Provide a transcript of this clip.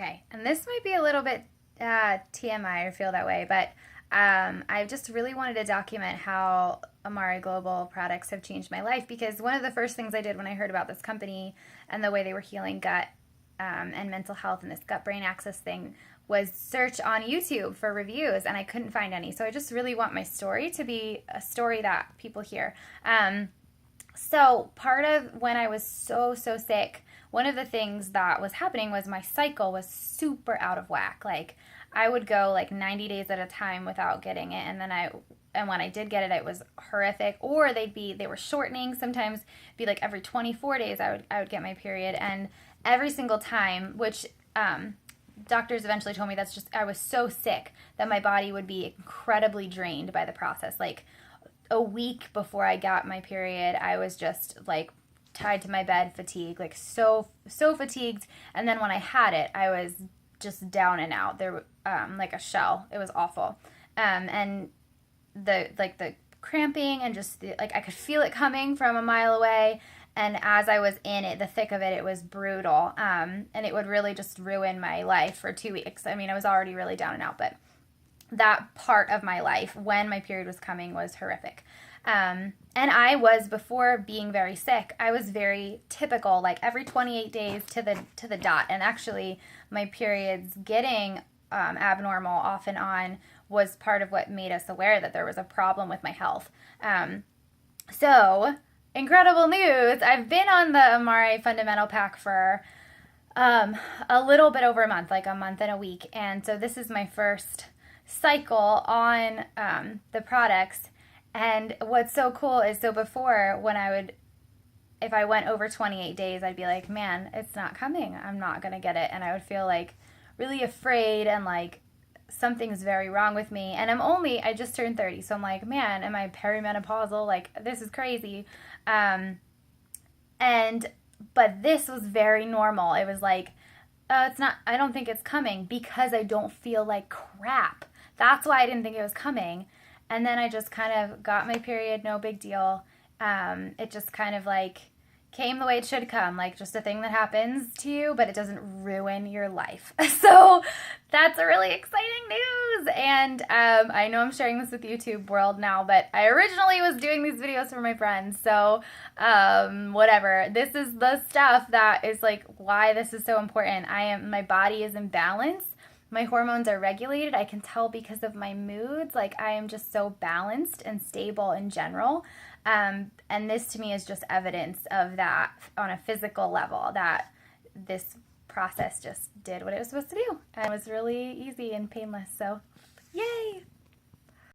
Okay, and this might be a little bit TMI or feel that way, but I just really wanted to document how Amare Global products have changed my life because one of the first things I did when I heard about this company and the way they were healing gut and mental health and this gut brain axis thing was search on YouTube for reviews, and I couldn't find any. So I just really want my story to be a story that people hear. So part of when I was so sick, one of the things that was happening was my cycle was super out of whack. Like I would go like 90 days at a time without getting it, and when I did get it, it was horrific. Or they were shortening. Sometimes it'd be like every 24 days I would get my period, and every single time, which doctors eventually told me that's just I was so sick that my body would be incredibly drained by the process. Like a week before I got my period, I was just like tied to my bed, fatigued, like so fatigued. And then when I had it, I was just down and out. There, like a shell. It was awful. And the cramping and just like I could feel it coming from a mile away. And as I was in it, the thick of it, it was brutal. And it would really just ruin my life for 2 weeks. I mean, I was already really down and out, but that part of my life when my period was coming was horrific. And I was, before being very sick, I was very typical, like every 28 days to the dot. And actually my periods getting abnormal off and on was part of what made us aware that there was a problem with my health. So incredible news. I've been on the Amare Fundamental Pack for a little bit over a month, like a month and a week. And so this is my first cycle on the products. And what's so cool is, so before, if I went over 28 days, I'd be like, man, it's not coming, I'm not gonna get it. And I would feel like really afraid and like something's very wrong with me. And I just turned 30, so I'm like, man, am I perimenopausal? Like, this is crazy. But this was very normal. It was like, it's not, I don't think it's coming because I don't feel like crap. That's why I didn't think it was coming. And then I just kind of got my period, no big deal. It just kind of like came the way it should come, like just a thing that happens to you, but it doesn't ruin your life. So that's a really exciting news. And I know I'm sharing this with YouTube world now, but I originally was doing these videos for my friends. So whatever. This is the stuff that is like why this is so important. My body is in balance. My hormones are regulated. I can tell because of my moods. Like I am just so balanced and stable in general. And this to me is just evidence of that on a physical level, that this process just did what it was supposed to do. And it was really easy and painless. So yay!